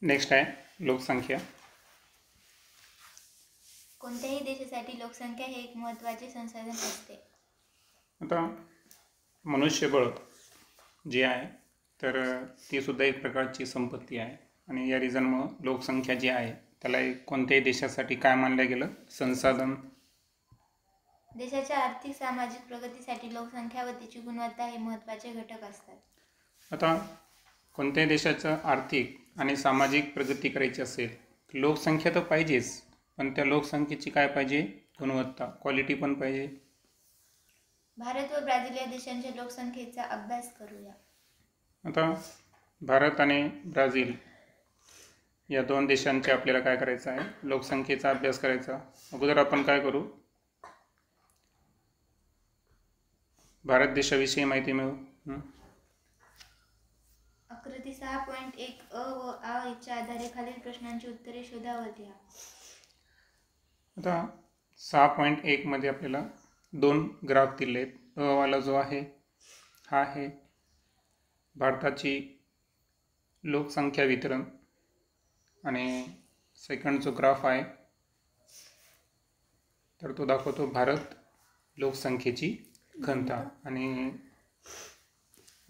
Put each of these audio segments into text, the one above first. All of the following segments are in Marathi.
नेक्स्ट आहे लोकसंख्या. कोणत्याही देशासाठी लोकसंख्या हे एक महत्त्वाचे संसाधन असते. आता मनुष्यबळ जे आहे तर ती सुद्धा एक प्रकारची संपत्ती आहे आणि या रिझनमुळं लोकसंख्या जी आहे त्याला एक कोणत्याही देशासाठी काय मानलं गेलं, संसाधन. देशाच्या आर्थिक सामाजिक प्रगतीसाठी लोकसंख्या व तिची गुणवत्ता हे महत्त्वाचे घटक असतात. आता कोणत्याही देशाचं आर्थिक आणि सामाजिक प्रगती करायची असेल तर लोकसंख्या तर पाहिजेच, पण त्या लोकसंख्येची काय पाहिजे, गुणवत्ता, क्वालिटी पण पाहिजे. भारत व ब्राझील या देशांच्या लोकसंख्येचा अभ्यास करूया. आता भारत आणि ब्राझील या दोन देशांचे आपल्याला काय करायचं आहे, लोकसंख्येचा अभ्यास करायचा. अगोदर आपण काय करू, भारत देशाविषयी माहिती मिळवू. आकृती 6.1 अ व आ च्या आधारे खालील प्रश्नांची उत्तरे शोधा व लिहा. आता 6.1 मध्ये आपल्याला दोन ग्राफ दिले आहेत. अ वाला जो आहे हा आहे भारताची लोकसंख्या वितरण आणि सेकंड जो ग्राफ आहे तर तो दाखवतो भारत लोकसंख्येची घनता. आणि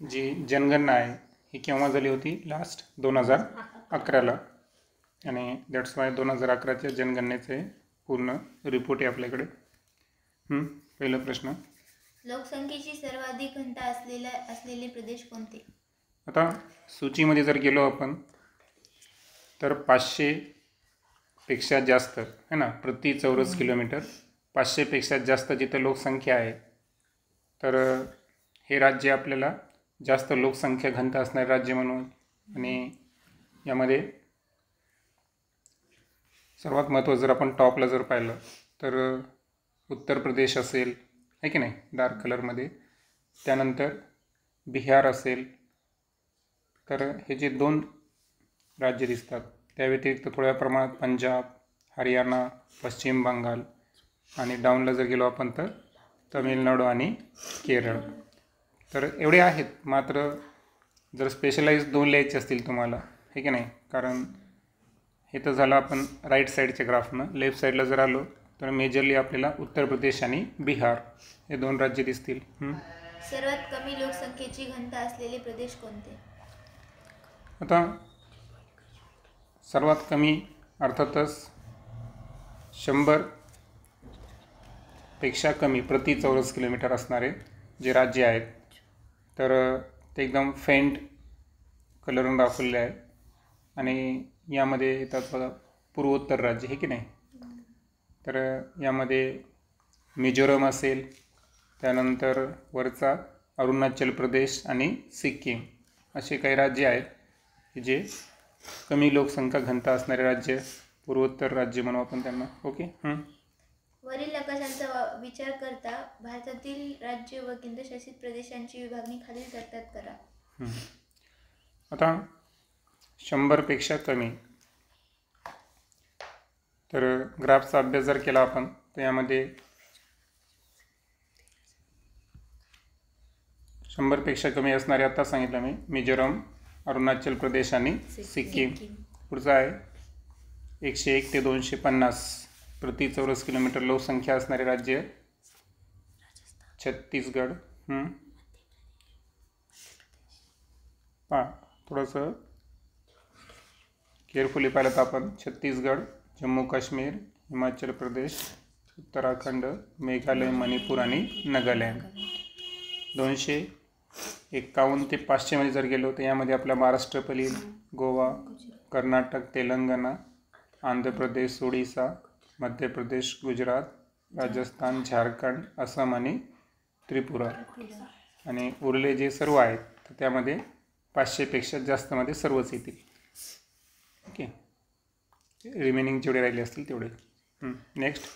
जी जनगणना आहे ही केव्हा झाली होती, लास्ट 2011ला. आणि दॅट्स वाय 2011च्या जनगणनेचे पूर्ण रिपोर्ट आहे आपल्याकडे. पहिला प्रश्न, लोकसंख्येची सर्वाधिक घनता असलेले प्रदेश कोणते. आता सूचीमध्ये जर गेलो आपण तर 500 पेक्षा जास्त है ना प्रति चौरस किलोमीटर, 500 पेक्षा जास्त जिथं लोकसंख्या आहे तर हे राज्य आपल्याला जास्त लोकसंख्या घनता असणारे राज्य म्हणून. आणि यामध्ये सर्वात महत्त्वाचं जर आपण टॉपला जर पाहिलं तर उत्तर प्रदेश असेल, आहे की नाही, डार्क कलरमध्ये. त्यानंतर बिहार असेल. तर हे जे दोन राज्य दिसतात त्या व्यतिरिक्त थोड्या प्रमाणात पंजाब, हरियाणा, पश्चिम बंगाल आणि डाऊनला जर गेलो आपण तर तमिळनाडू आणि केरळ. तर एवढे आहेत. मात्र जर स्पेशलाइज दोन लिहायचे असतील तुम्हाला, हे की नाही, कारण हे तर झालं आपण राईट साईडच्या ग्राफनं. लेफ्ट साईडला जर आलो तर मेजरली आपल्याला उत्तर प्रदेश आणि बिहार हे दोन राज्य दिसतील. सर्वात कमी लोकसंख्येची घनता असलेले प्रदेश कोणते. आता सर्वात कमी अर्थातच 100 पेक्षा कमी प्रति चौरस किलोमीटर असणारे जे राज्य आहेत तर ते एकदम फेंट कलरून दाखवलेले आहे. आणि यामध्ये येतात बघा पूर्वोत्तर राज्य, हे की नाही. तर यामध्ये मिझोरम असेल, त्यानंतर वरचा अरुणाचल प्रदेश आणि सिक्कीम असे काही राज्य आहेत जे कमी लोकसंख्या घनता असणारे राज्य, पूर्वोत्तर राज्य म्हणू आपण त्यांना. ओके. वरील नकाशांचा विचार करता भारतातील राज्य व केंद्रशासित प्रदेशांची विभागणी खालील करतात करा. आता 100 पेक्षा कमी तर ग्राफचा अभ्यास जर केला आपण तर यामध्ये 100 पेक्षा कमी असणारे आता सांगितलं मी, मिझोरम, अरुणाचल प्रदेश आणि सिक्कीम. पुढचा आहे 101 ते 250 प्रति चौरस किलोमीटर लोकसंख्या असणारे राज्य, छत्तीसगड. थोडंसं केअरफुली पाहिलं तर आपण छत्तीसगड, जम्मू काश्मीर, हिमाचल प्रदेश, उत्तराखंड, मेघालय, मणिपूर आणि नागालँड. 251 ते 500 मध्ये जर गेलो तर यामध्ये आपला महाराष्ट्र पलील, गोवा, कर्नाटक, तेलंगणा, आंध्र प्रदेश, ओडिसा, मध्य प्रदेश, गुजरात, राजस्थान, झारखंड, आसाम आणि त्रिपुरा. आणि उरले जे सर्व आहेत तर त्यामध्ये 500 पेक्षा जास्तमध्ये सर्वच येतील. ओके. रिमेनिंग जेवढे राहिले असतील तेवढे. नेक्स्ट,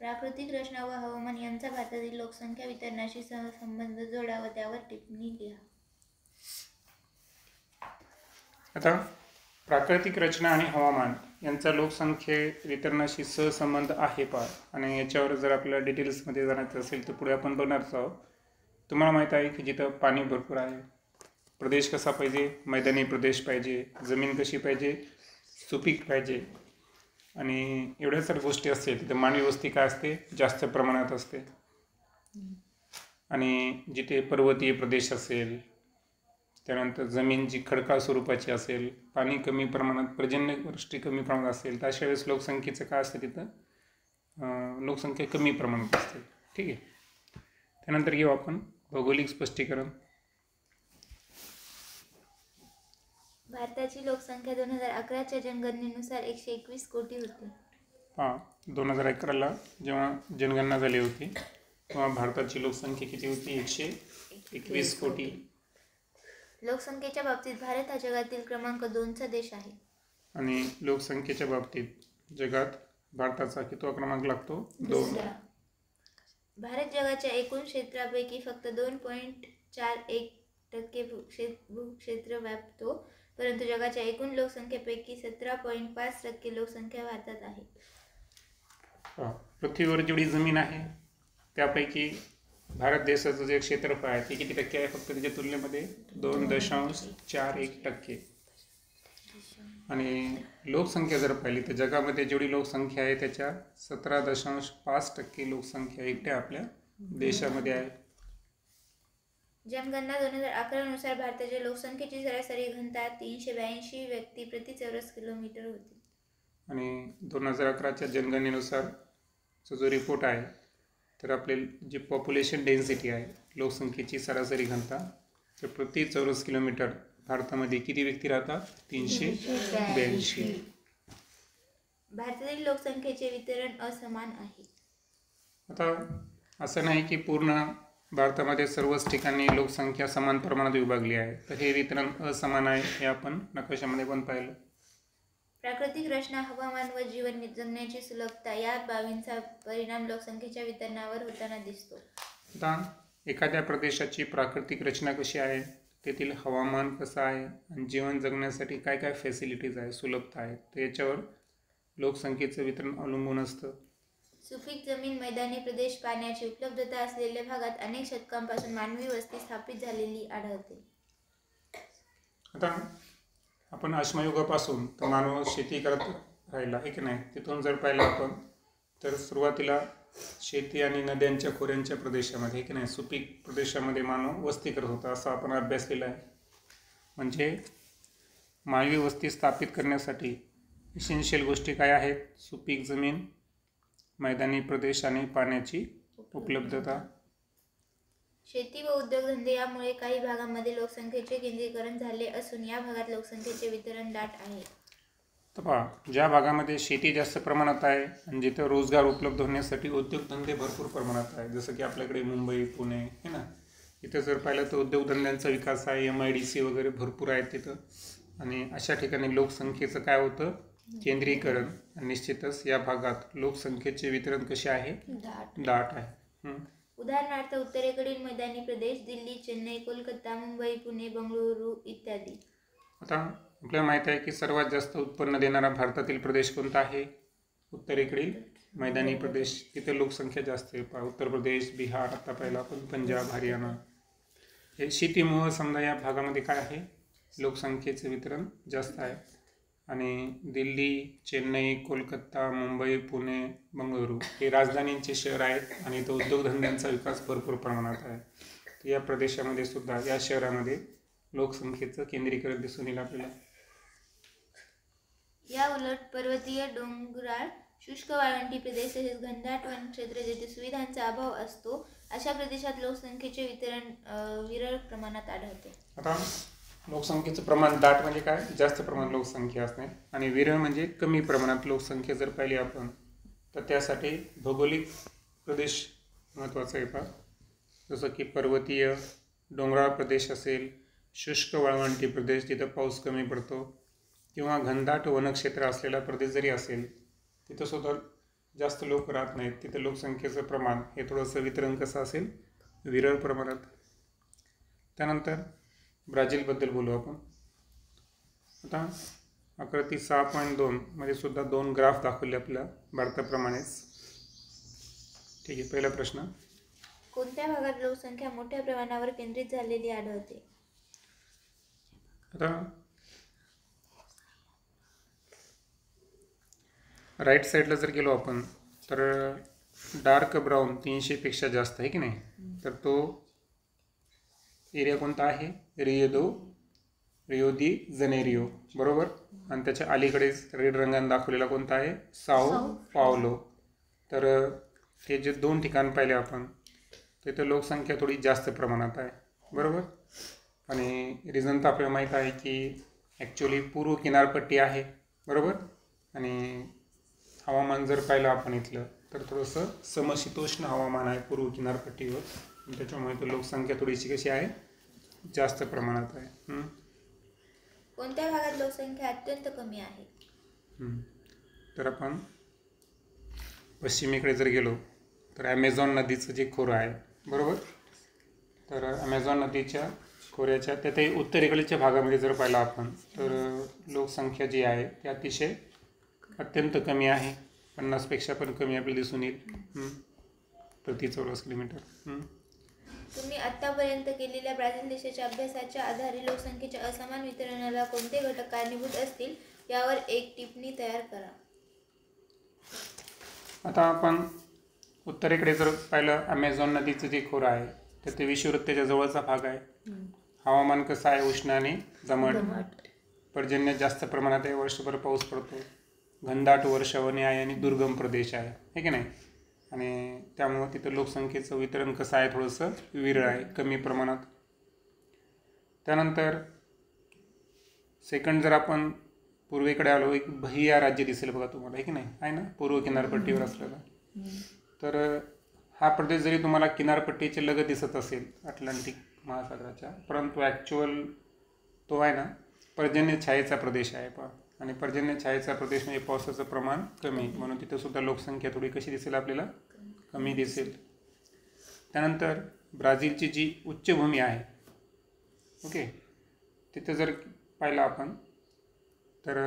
प्राकृतिक रचना व हवामान यांचा भारतातील लोकसंख्या वितरणाशी संबंध जोडा व त्यावर टिप्पणी लिहा. आता प्राकृतिक रचना आणि हवामान यांचा लोकसंख्ये वितरणाशी सहसंबंध आहे पहा. आणि याच्यावर जर आपल्याला डिटेल्समध्ये जाण्याचं असेल तर पुढे आपण बघणारच आहोत. तुम्हाला माहीत आहे की जिथं पाणी भरपूर आहे प्रदेश कसा पाहिजे, मैदानी प्रदेश पाहिजे, जमीन कशी पाहिजे, सुपीक पाहिजे, आणि एवढ्या सर्व गोष्टी असते. तिथं मानवी वस्ती काय असते, जास्त प्रमाणात असते. आणि जिथे पर्वतीय प्रदेश असेल, त्यानंतर जमीन जी खडकाळ स्वरूपाची असेल, पाणी कमी प्रमाणात, पर्जन्यवृष्टी कमी प्रमाणात असेल, तर अशा वेळेस लोकसंख्येचं काय असतं, तिथं लोकसंख्या कमी प्रमाणात असते. ठीक आहे. त्यानंतर घेऊ आपण भौगोलिक स्पष्टीकरण. भारताची लोकसंख्या 2011च्या जनगणनेनुसार 121 कोटी होती. 2011ला जेव्हा जनगणना झाली होती तेव्हा भारताची लोकसंख्या किती होती, 121 कोटी. लोकसंख्येच्या बाबतीत भारत हा जगातील क्रमांक 2चा देश आहे. आणि लोकसंख्येच्या बाबतीत जगात भारताचा कितवा क्रमांक लागतो, 2. भारत जगाच्या एकूण क्षेत्रापैकी फक्त 2.41% भूक्षेत्र व्यापतो, परंतु जगाच्या एकूण लोकसंख्येपैकी 17.5% लोकसंख्या भारतात आहे. पृथ्वीवर जेवढी जमीन आहे त्यापैकी भारत देशाचं जे क्षेत्रफळ आहे ते किती टक्के आहे, फक्त त्याच्या तुलनेमध्ये 2.41%. आणि लोकसंख्या जर पाहिली तर जगामध्ये जेवढी लोकसंख्या आहे त्याच्या 17.5% लोकसंख्या एकट्या आपल्या देशामध्ये आहे. जनगणना 2011 नुसार भारताच्या लोकसंख्येची सरासरी घनता 382 व्यक्ती प्रति चौरस किलोमीटर होती. आणि 2011च्या जनगणनेनुसार जो रिपोर्ट आहे तर आपले जी पॉप्युलेशन डेन्सिटी आहे, लोकसंख्येची सरासरी घनता, तर प्रति चौरस किलोमीटर भारतामध्ये किती व्यक्ती राहतात, 382. भारतातील लोकसंख्येचे वितरण असमान आहे. आता असं नाही की पूर्ण भारतामध्ये सर्वच ठिकाणी लोकसंख्या समान प्रमाणात विभागली आहे, तर हे वितरण असमान आहे हे आपण नकाशामध्ये पण पाहिलं. प्राकृतिक रचना, हवामान व जीवन जगण्याची सुलभता या बाबींचा परिणाम लोकसंख्येच्या वितरणावर होताना दिसतो. आता एखाद्या प्रदेशाची प्राकृतिक रचना कशी आहे, तेथील हवामान कसं आहे आणि जीवन जगण्यासाठी काय काय फॅसिलिटीज आहे, सुलभता आहे, तर याच्यावर लोकसंख्येचं वितरण अवलंबून असतं. सुपीक जमीन, मैदानी प्रदेश, पाण्याची उपलब्धता असलेल्या भागात अनेक शतकांपासून मानवी वस्ती स्थापित झालेली आढळते. आता आपण अश्मयुगापासून तर मानव शेती करत राहिला आहे की नाही, तिथून जर पाहिलं आपण तर सुरुवातीला शेती आणि नद्यांच्या खोऱ्यांच्या प्रदेशामध्ये की नाही, सुपीक प्रदेशामध्ये मानव वस्ती करत होता, असं आपण अभ्यासलेलं आहे. म्हणजे मानवी वस्ती स्थापित करण्यासाठी इसेन्शियल गोष्टी काय आहेत, सुपीक जमीन, मैदानी प्रदेश आणि पाण्याची उपलब्धता. शेती व उद्योगधंदे यामुळे काही भागांमध्ये लोकसंख्येचे केंद्रीकरण झाले असून या भागात लोकसंख्येचे वितरण दाट आहे. तर पहा, ज्या भागामध्ये शेती जास्त प्रमाणात आहे आणि जिथं रोजगार उपलब्ध होण्यासाठी उद्योगधंदे भरपूर प्रमाणात आहे, जसं की आपल्याकडे मुंबई, पुणे आहे ना, इथं जर पाहिलं तर उद्योगधंद्यांचा विकास आहे, MIDC वगैरे भरपूर आहेत तिथं. आणि अशा ठिकाणी लोकसंख्येचं काय होतं, केंद्रीकरण. आणि निश्चितच या भागात लोकसंख्येचे वितरण कसे आहे, दाट आहे. उदाहरणार्थ उत्तरेकडील मैदानी प्रदेश दिल्ली, चेन्नई, कोलकाता, मुंबई, पुणे, बंगळुरू इत्यादी. आता आपल्याला माहीत आहे की सर्वात जास्त उत्पन्न देणारा भारतातील प्रदेश कोणता आहे, उत्तरेकडील मैदानी प्रदेश. तिथे लोकसंख्या जास्त आहे. उत्तर प्रदेश, बिहार, आता पहिला आपण पंजाब, हरियाणा, हे शेतीमुळं समजा या भागामध्ये काय आहे, लोकसंख्येचे वितरण जास्त आहे. आणि दिल्ली, चेन्नई, कोलकाता, मुंबई, पुणे, बंगळुरू हे राजधानींचे शहर आहेत आणि इथं उद्योगधंद्यांचा विकास भरपूर प्रमाणात आहे. तर या प्रदेशामध्ये सुद्धा, या शहरामध्ये लोकसंख्येचं केंद्रीकरण दिसून येईल आपल्याला. या उलट पर्वतीय, डोंगराळ, शुष्क वाळवंटी प्रदेश तसेच घनदाट वनक्षेत्र जेथे सुविधांचा अभाव असतो अशा प्रदेशात लोकसंख्येचे वितरण विरळ प्रमाणात आढळते. आता लोकसंख्येचं प्रमाण दाट म्हणजे काय, जास्त प्रमाणात लोकसंख्या असणे, आणि विरळ म्हणजे कमी प्रमाणात लोकसंख्या जर पाहिली आपण तर त्यासाठी भौगोलिक प्रदेश महत्त्वाचा आहे. पहा, जसं की पर्वतीय, डोंगराळ प्रदेश असेल, शुष्क वाळवंटी प्रदेश जिथं पाऊस कमी पडतो, किंवा घनदाट वनक्षेत्र असलेला प्रदेश जरी असेल तिथं सुद्धा जास्त लोक राहत नाहीत, तिथं लोकसंख्येचं प्रमाण हे थोडंसं वितरण कसं असेल, विरळ प्रमाणात. त्यानंतर ब्राझीलबद्दल बोलू आपण. आता आकृती 6.2 मध्ये सुद्धा 2 ग्राफ दाखवले आपल्या भारताप्रमाणेच. ठीक आहे. पहिला प्रश्न, कोणत्या भागात लोकसंख्या मोठ्या प्रमाणावर केंद्रित झालेली आढळते? आता राईट साईडला जर गेलो आपण तर डार्क ब्राऊन 300पेक्षा जास्त आहे की नाही, तर तो एरिया कोणता आहे? रियो दी जनेरियो, बरोबर. आणि त्याच्या अलीकडेच रेड रंगाने दाखवलेला कोणता आहे? साओ पावलो. तर हे जे 2 ठिकाण पाहिले आपण, तिथं लोकसंख्या थोडी जास्त प्रमाणात आहे, बरोबर. आणि रिझन तर आपल्याला माहीत आहे की ॲक्च्युली पूर्व किनारपट्टी आहे, बरोबर. आणि हवामान जर पाहिलं आपण इथलं तर थोडंसं समशीतोष्ण हवामान आहे पूर्व किनारपट्टीवर, त्याच्यामुळे तर लोकसंख्या थोडीशी कशी आहे? जास्त प्रमाणात आहे. कोणत्या भागात लोकसंख्या अत्यंत कमी आहे? तर आपण पश्चिमेकडे जर गेलो तर ॲमेझॉन नदीचं जे खोरं आहे, बरोबर. तर ॲमेझॉन नदीच्या खोऱ्याच्या त्यातही उत्तरेकडच्या भागामध्ये जर पाहिलं आपण तर लोकसंख्या जी आहे ती अतिशय अत्यंत कमी आहे. 50पेक्षा पण कमी आपल्याला दिसून येईल प्रति चौरस किलोमीटर. तुम्ही आतापर्यंत केलेल्या ब्राझील देशाच्या अभ्यासाच्या आधारे लोकसंख्येच्या असमान वितरणाला कोणते घटक कारणीभूत असतील यावर एक टिप्पणी तयार करा. आता आपण उत्तरेकडे जर पाहिलं ॲमेझॉन नदीचं जे खोरं आहे तर ते विषुववृत्ताच्या जवळचा भाग आहे. हवामान कसं आहे? उष्ण आणि दमट. पर्जन्य जास्त प्रमाणात आहे, वर्षभर पाऊस पडतो. घनदाट वर्षावनी आहे आणि दुर्गम प्रदेश आहे की नाही. आणि त्यामुळं तिथं लोकसंख्येचं वितरण कसं आहे? थोडंसं विरळ आहे, कमी प्रमाणात. त्यानंतर सेकंड जर आपण पूर्वेकडे आलो, एक बहिया राज्य दिसेल बघा तुम्हाला, आहे की नाही, आहे ना, पूर्व किनारपट्टीवर असलेला. तर हा प्रदेश जरी तुम्हाला किनारपट्टीचे लगत दिसत असेल अटलांटिक महासागराच्या, परंतु ॲक्च्युअल तो आहे ना पर्जन्य छायेचा प्रदेश आहे. आणि पर्जन्य छायेचा प्रदेश म्हणजे पावसाचं प्रमाण कमी, म्हणून तिथं सुद्धा लोकसंख्या थोडी कशी दिसेल आपल्याला? कमी दिसेल. त्यानंतर ब्राझीलची जी उच्चभूमी आहे, ओके, तिथं जर पाहिलं आपण तर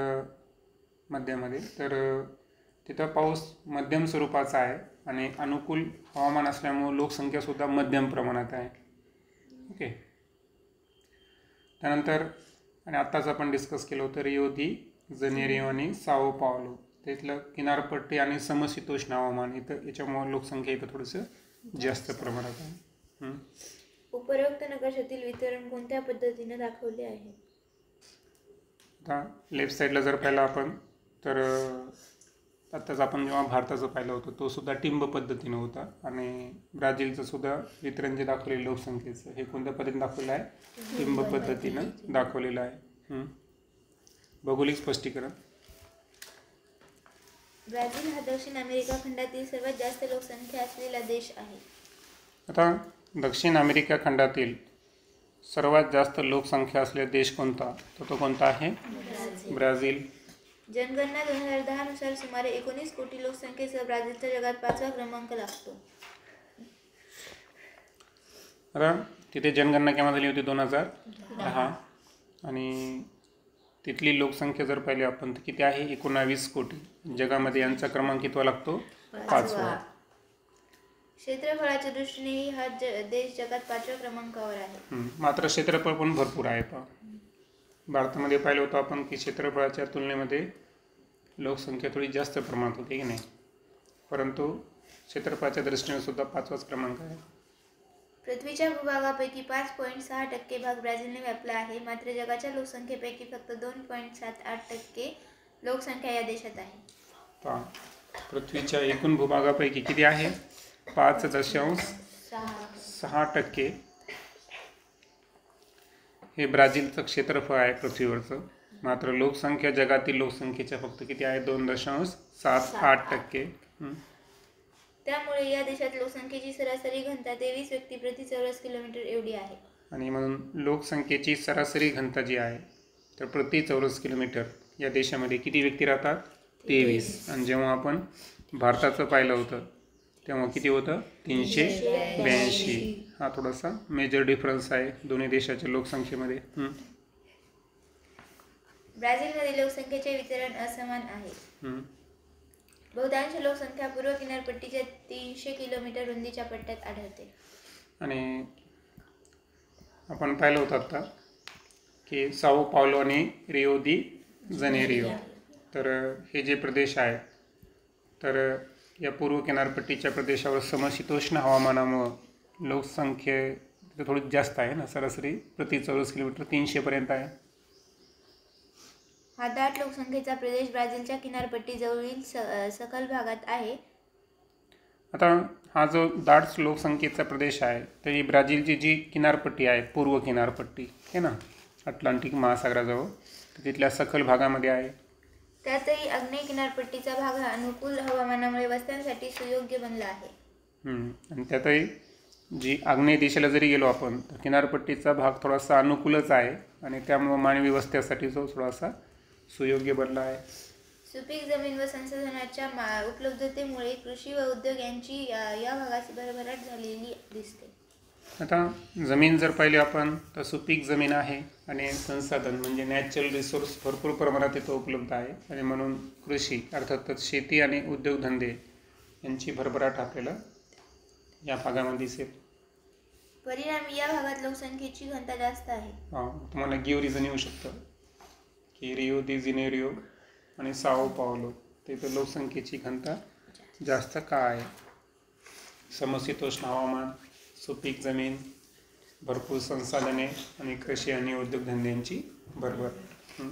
मध्यामध्ये, तर तिथं पाऊस मध्यम स्वरूपाचा आहे आणि अनुकूल हवामान असल्यामुळे लोकसंख्यासुद्धा मध्यम प्रमाणात आहे. ओके. त्यानंतर आणि आत्ताच आपण डिस्कस केलं होतं रियो दी जनेरियो आणि साओ पावलो, तिथलं किनारपट्टी आणि समशीतोष्ण हवामान, इथं याच्यामुळे लोकसंख्या इथं थोडंसं जास्त प्रमाणात आहे. उपरोक्त नकाशातील वितरण कोणत्या पद्धतीने दाखवले आहे? आता लेफ्ट साईडला जर पाहिलं आपण तर आत्ताच आपण जेव्हा भारताचं पाहिलं होतं तो सुद्धा टिंब पद्धतीनं होता. आणि ब्राझीलचं सुद्धा वितरण जे दाखवलेलं लोकसंख्येचं हे कोणत्या पद्धतीने दाखवलेलं आहे? टिंब पद्धतीनं दाखवलेलं आहे. भौगोलिक स्पष्टीकरण. ब्राझील हा दक्षिण अमेरिका खंडातील सर्वात जास्त लोकसंख्या असलेला देश आहे. आता दक्षिण अमेरिका खंडातील सर्वात जास्त लोकसंख्या असलेला देश कोणता? तर तो कोणता आहे? ब्राझील. जनगणना 2010 नुसार सुमारे 19 कोटी लोकसंख्येसह ब्राझीलचा जगात 5वा क्रमांक लागतो. आता तिथे जनगणना केव्हा झाली होती? 2010. आणि तिथली लोकसंख्या जर पाहिली आपण तर किती आहे? 19 कोटी. जगामध्ये यांचा क्रमांक कितवा लागतो? 5वा. क्षेत्रफळाच्या दृष्टीनेही हा देश जगात 5व्या क्रमांकावर आहे. मात्र क्षेत्रफळ पण भरपूर आहे. भारतामध्ये पाहिलं होतं आपण की क्षेत्रफळाच्या तुलनेमध्ये लोकसंख्या थोडी जास्त प्रमाणात होती की नाही, परंतु क्षेत्रफळाच्या दृष्टीने सुद्धा 5वाच क्रमांक आहे. पृथ्वीच्या भूभागापैकी 5.6% भाग ब्राझीलने व्यापला आहे. मात्र जगाच्या लोकसंख्येपैकी फक्त 2.78% लोकसंख्या या देशात आहे. पृथ्वीच्या एकूण भूभागापैकी किती आहे? 5.6% हे ब्राझीलचं क्षेत्रफळ आहे पृथ्वीवरचं. मात्र लोकसंख्या जगातील लोकसंख्येच्या फक्त किती आहे? 2.78%. त्यामुळे या देशात लोकसंख्येची सरासरी घनता 23 व्यक्ती प्रति चौरस किलोमीटर एवढी आहे. आणि म्हणून लोकसंख्येची सरासरी घनता जी आहे तर प्रति चौरस किलोमीटर या देशामध्ये किती व्यक्ती राहतात? 23. आणि जेव्हा आपण भारताचं पाहिलं होतं तेव्हा किती होतं? 382. हा थोडासा मेजर डिफरन्स आहे दोन्ही देशाच्या लोकसंख्येमध्ये. ब्राझीलमध्ये लोकसंख्येचे वितरण असमान आहे. बहुतांश लोकसंख्या पूर्व किनारपट्टीच्या 300 किलोमीटर रुंदीच्या पट्ट्यात आढळते. आणि आपण पाहिलं होतं आता की साओ पावलो आणि रिओ दी जनेरिओ. तर हे जे प्रदेश आहे तर या पूर्व किनारपट्टीच्या प्रदेशावर समशीतोष्ण हवामानामुळं लोकसंख्ये थोडी जास्त आहे ना, सरासरी प्रति चौरस किलोमीटर 300पर्यंत आहे. हा दाट लोकसंख्येचा प्रदेश ब्राझीलच्या किनारपट्टीजवळील सखल भागात आहे. आता हा जो दाट लोकसंख्येचा प्रदेश आहे तर ही ब्राझीलची जी किनारपट्टी आहे, पूर्व किनारपट्टी आहे ना अटलांटिक महासागराजवळ, तर तिथल्या सखल भागामध्ये आहे. त्यातही आग्नेय किनारपट्टीचा भाग हा अनुकूल हवामानामुळे वस्त्यांसाठी सुयोग्य बनला आहे. आणि त्यातही जी आग्नेय दिशेला जरी गेलो आपण तर किनारपट्टीचा भाग थोडासा अनुकूलच आहे आणि त्यामुळे मानवी वस्त्यासाठी जो थोडासा सुयोग्य बनला आहे. सुपीक जमीन व संसाधनाच्या उपलब्धतेमुळे कृषी व उद्योग यांची या भागात भरभराट झालेली दिसते. आता जमीन जर पाहिली आपण तर सुपीक जमीन आहे आणि संसाधन म्हणजे नॅचरल रिसोर्स भरपूर प्रमाणात इथं उपलब्ध आहे आणि म्हणून कृषी अर्थातच शेती आणि उद्योगधंदे यांची भरभराट आपल्याला या भागामध्ये दिसेल. परिणामी या भागात लोकसंख्येची घनता जास्त आहे. तुम्हाला गिव रिझन येऊ शकतं की रिओ दी जेनेरिओ आणि साओ पावलो तिथं लोकसंख्येची घनता जास्त का आहे. समशीतोष्ण हवामान, सुपीक जमीन, भरपूर संसाधने आणि कृषी आणि उद्योगधंद्यांची भरभराट.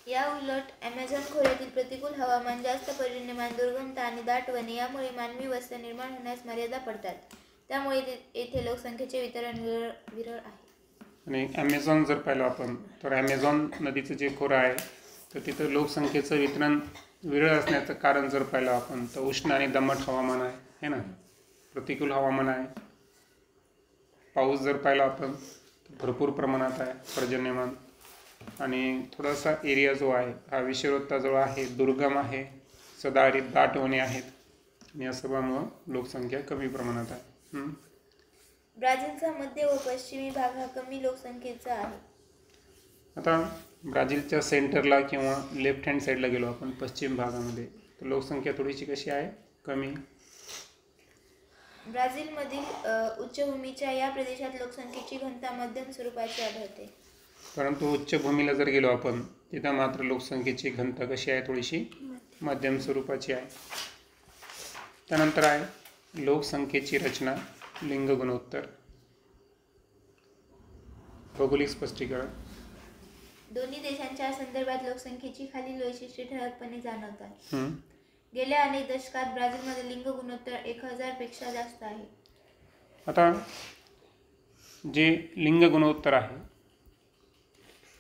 या उलट ॲमेझॉन खोऱ्यातील प्रतिकूल हवामान, जास्त पर्जन्यमान, दुर्गमता आणि दाट वने यामुळे मानवी वस्त्या निर्माण होण्यास मर्यादा पडतात. त्यामुळे येथे लोकसंख्येचे वितरण विरळ आहे. आणि ॲमेझॉन जर पाहिलं आपण तर ॲमेझॉन नदीचं जे खोरं आहे तर तिथं लोकसंख्येचं वितरण विरळ असण्याचं कारण जर पाहिलं आपण तर उष्ण आणि दमट हवामान आहे ना, प्रतिकूल हवामान आहे. पाऊस जर पाहिला आपण तर भरपूर प्रमाणात आहे, पर्जन्यमान, आणि थोडासा एरिया जो आहे हा विषुववृत्ताजवळ आहे, दुर्गम आहे, सदाहरित दाट वने आहेत आणि या सर्वांमुळं लोकसंख्या कमी प्रमाणात आहे. ब्राझीलचा मध्य व पश्चिमी भाग हा कमी लोकसंख्येचा आहे. आता ब्राझीलच्या सेंटरला किंवा लेफ्ट हँड साईडला गेलो आपण पश्चिम भागामध्ये तर लोकसंख्या थोडीशी कशी आहे, कमी. ब्राझीलमधील उच्चभूमीच्या या प्रदेशात लोकसंख्येची घनता मध्यम स्वरूपाची आढळते. परंतु उच्चभूमीला जर गेलो आपण तिथं मात्र लोकसंख्येची घनता कशी आहे, थोडीशी मध्यम स्वरूपाची आहे. त्यानंतर आहे लोकसंख्येची रचना, लिंग गुणोत्तर. भौगोलिक स्पष्टीकरण. दोन्ही देशांच्या संदर्भात लोकसंख्येची खालील वैशिष्ट्ये ठळकपणे जाणवतात. गेल्या अनेक दशकात ब्राझीलमध्ये लिंग गुणोत्तर 1000 पेक्षा जास्त आहे. आता जे लिंग गुणोत्तर आहे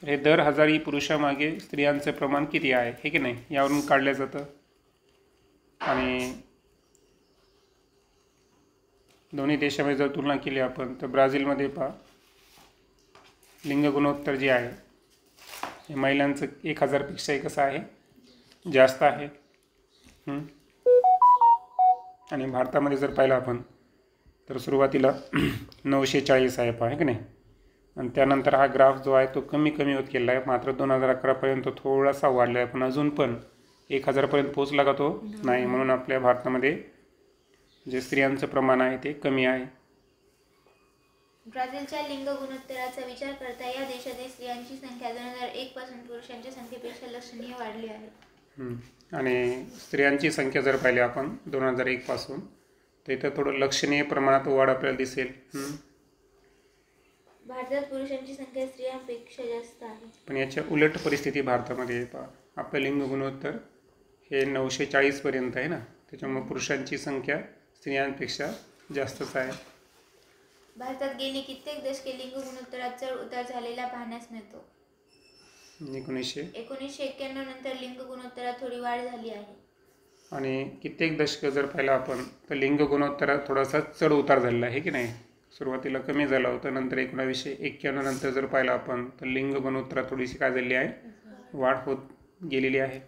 तर हे दर 1000 पुरुषामागे स्त्रियांचे प्रमाण किती आहे हे की नाही यावरून काढलं जातं. आणि दोन्ही देशामध्ये जर तुलना केली आपण तर ब्राझीलमध्ये पहा लिंग गुणोत्तर जे आहे हे महिलांचं 1000 पेक्षाही कसं आहे, जास्त आहे. आणि भारतामध्ये जर पाहिलं आपण तर सुरुवातीला 940 आहे पहा, की नाही, आणि त्यानंतर हा ग्राफ जो आहे तो कमी कमी होत गेला आहे. मात्र 2011पर्यंत थोडासा वाढला आहे, पण अजून पण 1000पर्यंत पोहोचला का तो नाही. म्हणून आपल्या भारतामध्ये जे स्त्रियांचं प्रमाण आहे ते कमी आहे. ब्राझीलच्या लिंग गुणोत्तराचा विचार करता या देशातील स्त्रियांची संख्या 2001 पासून पुरुषांच्या संख्येपेक्षा लक्षणीय वाढली आहे. आणि स्त्रियांची संख्या जर पाहिली आपण 2001 पासून तर इथं थोडं लक्षणीय प्रमाणात वाढ आपल्याला दिसेल. भारतात पुरुषांची संख्या स्त्रियांपेक्षा जास्त आहे. पण याच्या उलट परिस्थिती भारतामध्ये पहा. आपलं लिंग गुणोत्तर हे 940पर्यंत आहे ना, त्याच्यामुळे पुरुषांची संख्या स्त्रियांपेक्षा जास्तच आहे. भारतात गेली कित्येक दशके लिंग गुणोत्तरात चढ उतार झालेला पाहण्यास मिळतो. 1991 नंतर लिंग गुणोत्तरात थोडी वाढ झाली आहे. आणि कित्येक दशक जर पाहिलं आपण तर लिंग गुणोत्तरात थोडासा चढ उतार झालेला आहे की नाही. सुरुवातीला कमी झाला होता, नंतर 1991 नंतर जर पाहिलं आपण तर लिंग गुणोत्तरात थोडीशी काय झाली आहे, वाढ होत गेलेली आहे.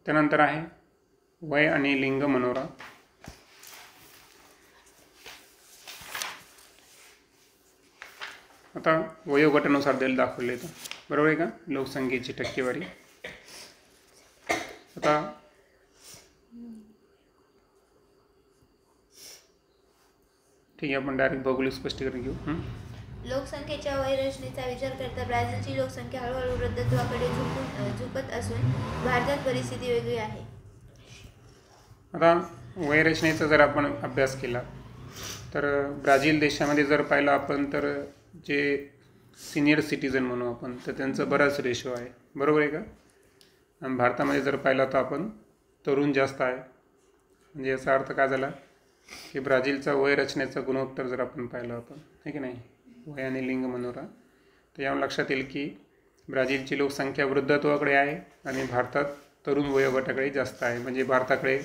त्यानंतर आहे वय आणि लिंग मनोरा. आता वयोगटानुसार दाखवले येतं, बरोबर आहे का, लोकसंख्येची टक्केवारी. आता ठीक आहे, आपण डायरेक्ट भौगोलिक स्पष्टीकरण घेऊ. लोकसंख्येच्या वयरचनेचा विचार करता ब्राझीलची लोकसंख्या हळूहळू वृद्धत्वाकडे झुकत असून भारतात परिस्थिती वेगळी आहे. आता वयरचनेचा जर आपण अभ्यास केला तर ब्राझील देशामध्ये जर पाहिलं आपण तर जे सिनियर सिटीजन म्हणू आपण तर त्यांचं बराच रेशो आहे, बरोबर आहे का? आणि भारतामध्ये जर पाहिलं तर आपण तरुण जास्त आहे. म्हणजे याचा अर्थ काय झाला की ब्राझीलचा वयरचनेचा गुणोत्तर जर आपण पाहिलं आपण, आहे की नाही, वय आणि लिंग मनोरा, तर यावर लक्षात येईल की ब्राझीलची लोकसंख्या वृद्धत्वाकडे आहे आणि भारतात तरुण वयोगटाकडे जास्त आहे. म्हणजे भारताकडे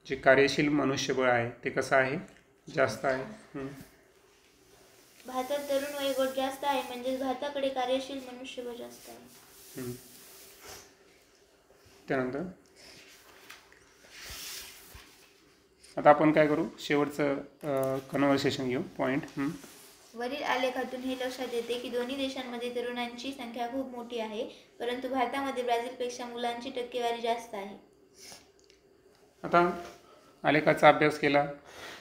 जे कार्यशील मनुष्यबळ आहे ते कसं आहे, जास्त आहे. भारतात तरुण वयोगट जास्त आहे म्हणजेच भारताकडे कार्यशील मनुष्यबळ जास्त आहे. त्यानंतर आता आपण काय करू, शेवटचं कन्व्हर्सेशन घेऊ पॉईंट. वरील आलेखातून हे लक्षात येते की दोन्ही देशांमध्ये तरुणांची संख्या खूप मोठी आहे, परंतु भारतामध्ये ब्राझीलपेक्षा मुलांची टक्केवारी जास्त आहे. आता आलेखाचा अभ्यास केला,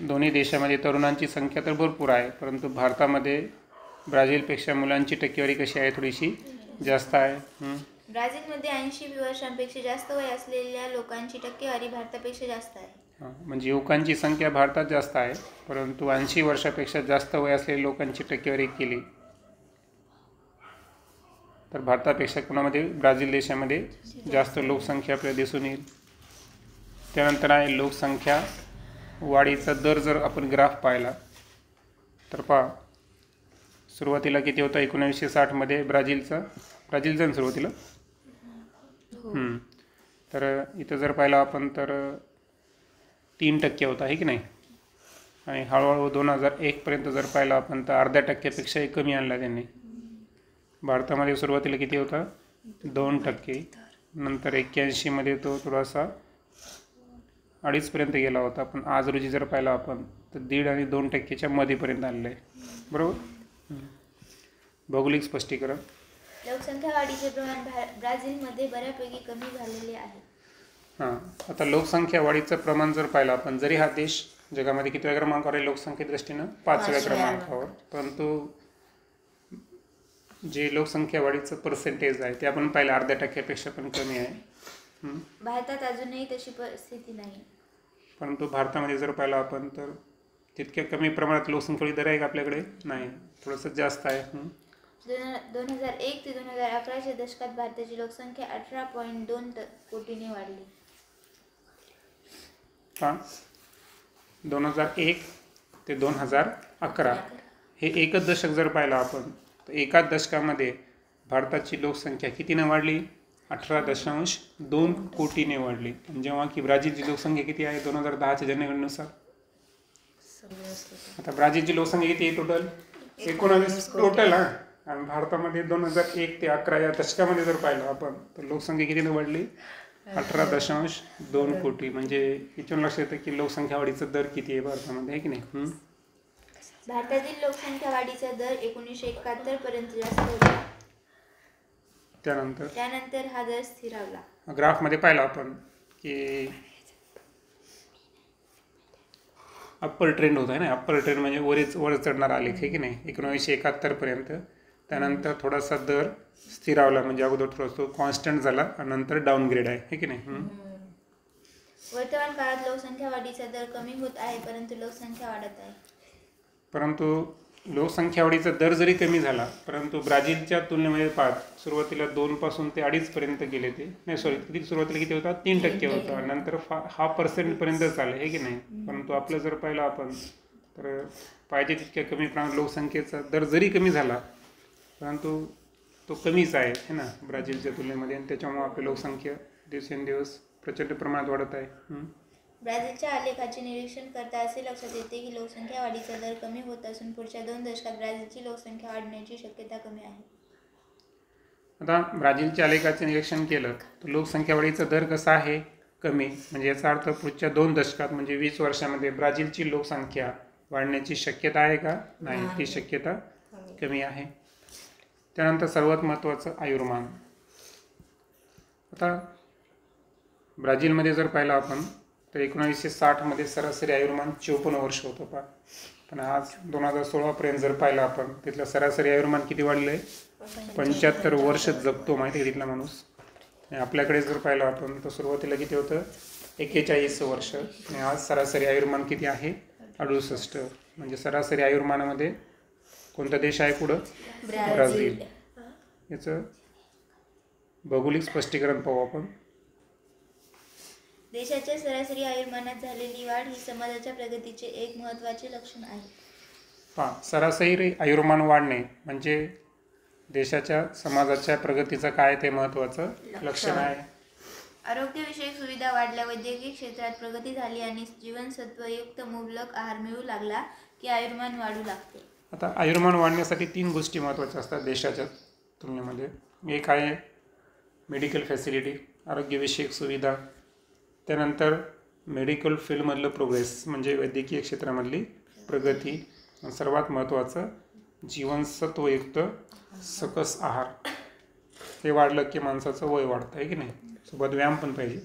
दोन्ही देशामध्ये तरुणांची संख्या तर भरपूर आहे, परंतु भारतामध्ये ब्राझीलपेक्षा मुलांची टक्केवारी कशी आहे, थोडीशी जास्त आहे. ब्राझीलमध्ये 80 वर्षांपेक्षा जास्त वय असलेल्या लोकांची टक्केवारी भारतापेक्षा जास्त आहे. म्हणजे युवकांची संख्या भारतात जास्त आहे, परंतु 80 वर्षापेक्षा जास्त वय असलेल्या लोकांची टक्केवारी केली तर भारतापेक्षा कोणामध्ये, ब्राझील देशामध्ये जास्त लोकसंख्या आपल्याला दिसून येईल. त्यानंतर आहे लोकसंख्या वाढीचा दर. जर आपण ग्राफ पाहिला तर पहा, सुरुवातीला किती होता 1960मध्ये ब्राझीलचा सुरुवातीला, तर इथं जर पाहिलं आपण तर 3% होता, आहे की नाही, आणि हळूहळू 2001पर्यंत जर पाहिलं आपण तर अर्ध्या टक्क्यापेक्षाही कमी आणला त्यांनी. भारतामध्ये सुरुवातीला किती होता 2%, नंतर 81मध्ये तो थोडासा 2.5पर्यंत गेला होता, पण आज रोजी जर पाहिलं आपण तर 1.5 आणि 2%च्या मध्येपर्यंत आलेलं आहे, बरोबर. भौगोलिक स्पष्टीकरण. लोकसंख्या वाढीचे प्रमाण ब्राझीलमध्ये बऱ्यापैकी कमी झालेले आहे. आता लोकसंख्या वाढीचं प्रमाण जर पाहिलं आपण, जरी हा देश जगामध्ये कितव्या क्रमांकावर आहे लोकसंख्ये दृष्टीनं, 5व्या क्रमांकावर, परंतु जे लोकसंख्या वाढीचं पर्सेंटेज आहे ते आपण पाहिलं अर्ध्या टक्क्यापेक्षा पण कमी आहे. भारतात अजूनही तशी परिस्थिती नाही, परंतु भारतामध्ये जर पाहिलं आपण तर तितक्या कमी प्रमाणात लोकसंख्या दर आहे का आपल्याकडे, नाही, थोडंसं जास्त आहे. 2001 ते 2011च्या दशकात भारताची लोकसंख्या 18.2 कोटीने वाढली. 2001 ते 2011 हे एकच दशक जर पाहिलं आपण तर एकाच दशकामध्ये भारताची लोकसंख्या कितीने वाढली, 18.2 कोटीने वाढली. जेव्हा की ब्राझीलची लोकसंख्या किती आहे 2010च्या जनगणनेनुसार. आता ब्राझीलची लोकसंख्या किती आहे टोटल, 19 टोटल. आणि भारतामध्ये 2001 ते 2011 या दशकामध्ये जर पाहिलं आपण तर लोकसंख्या कितीने वाढली, 18.2 कोटी. म्हणजे इथून लक्षात येतं की लोकसंख्या वाढीचा दर किती आहे भारतामध्ये, आहे की नाही. भारतातील लोकसंख्या वाढीचा दर 1971 पर्यंत जास्त होता, त्यानंतर हा दर स्थिरावला. ग्राफमध्ये पाहिलं आपण की अप्पर ट्रेंड होत आहे ना, अप्पर ट्रेंड म्हणजे वर चढणारा आलेख, आहे की नाही, 1971 पर्यंत. त्यानंतर थोडासा दर स्थिरावला, म्हणजे अगोदर थोडासा कॉन्स्टंट झाला आणि नंतर डाऊनग्रेड आहे की नाही. वर्तमान काळात लोकसंख्या वाढीचा दर कमी होत आहे, परंतु लोकसंख्या वाढत आहे. परंतु लोकसंख्या वाढीचा दर जरी कमी झाला, परंतु ब्राझीलच्या तुलनेमध्ये सुरुवातीला 2 पासून ते 2.5 पर्यंत गेले ते, नाही सॉरी, सुरुवातीला किती होता 3% होता, नंतर 0.5% पर्यंतच आले, आहे की नाही. परंतु आपलं जर पाहिलं आपण तर पाहिजे तितक्या कमी प्रमाणात लोकसंख्येचा दर जरी कमी झाला, परंतु तो कमीच आहे ना ब्राझीलच्या तुलनेमध्ये, आणि त्याच्यामुळे आपली लोकसंख्या दिवसेंदिवस प्रचंड प्रमाणात वाढत आहे. ब्राझीलच्या आलेखाचे निरीक्षण करता असे लक्षात येते की लोकसंख्या वाढीचा दर कमी होत असून पुढच्या 2 दशकात ब्राझीलची लोकसंख्या वाढण्याची शक्यता कमी आहे. आता ब्राझीलच्या आलेखाचे निरीक्षण केलं तर लोकसंख्या वाढीचा दर कसा आहे, कमी. म्हणजे याचा अर्थ पुढच्या 2 दशकात म्हणजे 20 वर्षामध्ये ब्राझीलची लोकसंख्या वाढण्याची शक्यता आहे का, नाही, ती शक्यता कमी आहे. त्यानंतर सर्वात महत्त्वाचं आयुर्मान. आता ब्राझीलमध्ये जर पाहिलं आपण तर 1960मध्ये सरासरी आयुर्मान 54 वर्ष होतं. पण आज 2016पर्यंत जर पाहिलं आपण तिथलं सरासरी आयुर्मान किती वाढलं आहे, 75 वर्ष जगतो माहिती आहे तिथला माणूस. आणि आपल्याकडे जर पाहिलं आपण तर सुरुवातीला किती होतं, 41 वर्ष. आणि आज सरासरी आयुर्मान किती आहे, 68. म्हणजे सरासरी आयुर्मानामध्ये कोणता देश आहे पुढं, ब्राझील. याचं भौगोलिक स्पष्टीकरण पाहू आपण. देशाच्या सरासरी आयुर्मानात झालेली वाढ ही समाजाच्या प्रगतीचे एक महत्त्वाचे लक्षण आहे. सरासरी आयुर्मान वाढणे म्हणजे देशाच्या समाजाच्या प्रगतीचं काय ते महत्त्वाचं लक्षण आहे. आरोग्यविषयक सुविधा वाढल्या, वैद्यकीय क्षेत्रात प्रगती झाली आणि जीवनसत्वयुक्त मुबलक आहार मिळू लागला की आयुर्मान वाढू लागते. आता आयुर्मान वाढण्यासाठी 3 गोष्टी महत्त्वाच्या असतात देशाच्या तुलनेमध्ये. एक आहे मेडिकल फॅसिलिटी, आरोग्यविषयक सुविधा. त्यानंतर मेडिकल फील्डमधलं प्रोग्रेस म्हणजे वैद्यकीय क्षेत्रामधली प्रगती. आणि सर्वात महत्त्वाचं जीवनसत्वयुक्त सकस आहार. हे वाढलं की माणसाचं वय वाढतं आहे की नाही, सोबत व्यायाम पण पाहिजे.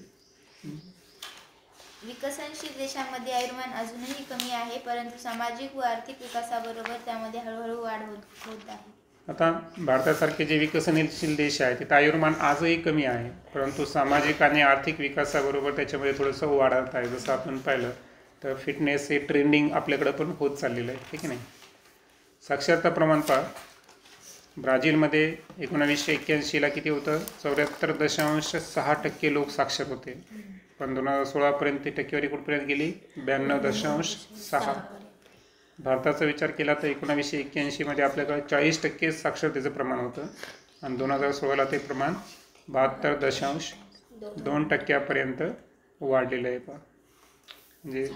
विकसनशील देशांमध्ये आयुर्मान अजूनही कमी आहे, परंतु सामाजिक व आर्थिक विकासाबरोबर त्यामध्ये हळूहळू वाढ होत आहे. आता भारतासारखे जे विकसनशील देश आहेत तिथं आयुर्मान आजही कमी आहे, परंतु सामाजिक आणि आर्थिक विकासाबरोबर त्याच्यामध्ये थोडंसं वाढत आहे. जसं आपण पाहिलं तर फिटनेस हे ट्रेंडिंग आपल्याकडं पण होत चाललेलं आहे, ठीक नाही. साक्षरता प्रमाण पहा, ब्राझीलमध्ये 1981ला किती होतं, 74.6% लोक साक्षर होते. पण 2016पर्यंत ती टक्केवारी कुठपर्यंत गेली, 92.6. भारताचा विचार केला तर 1981मध्ये आपल्याकडे 40% साक्षरतेचं प्रमाण होतं आणि 2016ला ते प्रमाण 72.2% वाढलेलं आहे. पहा म्हणजे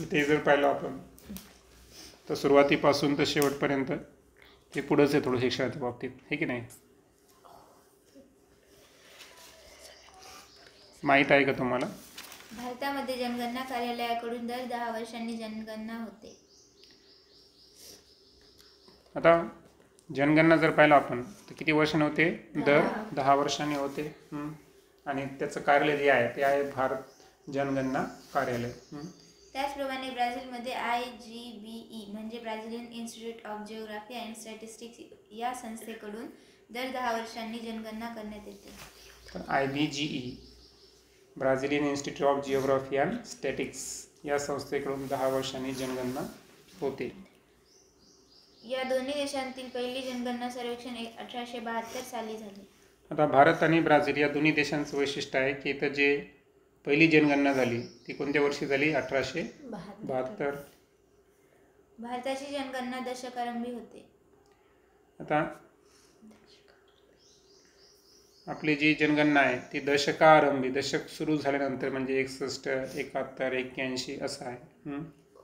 इथे जर पाहिलं आपण तर सुरुवातीपासून तर शेवटपर्यंत ते पुढंच आहे थोडं शिक्षणाच्या बाबतीत, हे की नाही. माहीत आहे का तुम्हाला, भारतामध्ये जनगणना कार्यालयाकडून दर 10 वर्षांनी जनगणना होते. आता जनगणना जर पाहिलं आपण तर किती वर्षांनी होते, दर 10 वर्षांनी होते. आणि त्याचं कार्यालय जे आहे ते आहे भारत जनगणना कार्यालय. त्याचप्रमाणे ब्राझीलमध्ये IGBE म्हणजे Brazilian institute of geography and statistics या संस्थेकडून दर 10 वर्षांनी जनगणना करण्यात येते. तर IBGE Brazilian institute of geography and statics या संस्थेकडून 10 वर्षांनी जनगणना होते. या दोन्ही देशांतील पहिली जनगणना सर्वेक्षण 1872 साली झाले. आता भारत आणि ब्राझील या दोन्ही देशांचं वैशिष्ट्य आहे की इथं जे पहिली जनगणना झाली ती कोणत्या वर्षी झाली, 1872. भारताची जनगणना दशकारंभी होते. आता आपली जी जनगणना आहे ती दशकारंभी, दशक सुरू झाल्यानंतर म्हणजे 61, 71, 81 असं आहे.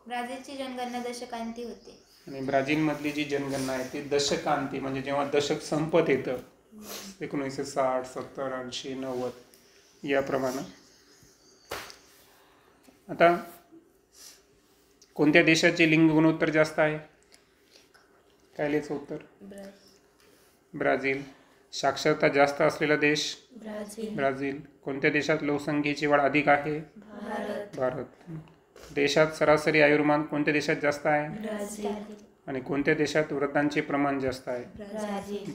ब्राझीलची जनगणना दशकांती होते. आणि ब्राझीलमधली जी जनगणना आहे ती दशकांती म्हणजे जेव्हा दशक संपत येतं 1960, 70, 80, 90 याप्रमाणे. आता कोणत्या देशाचे लिंग गुणोत्तर जास्त आहे, काय लिहायचं उत्तर, ब्राझील. साक्षरता जास्त असलेला देश ब्राझील. कोणत्या देशात लोकसंख्येची वाढ अधिक आहे, भारत. देशात सरासरी आयुर्मान कोणत्या देशात जास्त आहे, आणि कोणत्या देशात वृद्धांचे प्रमाण जास्त आहे, ब्राझील.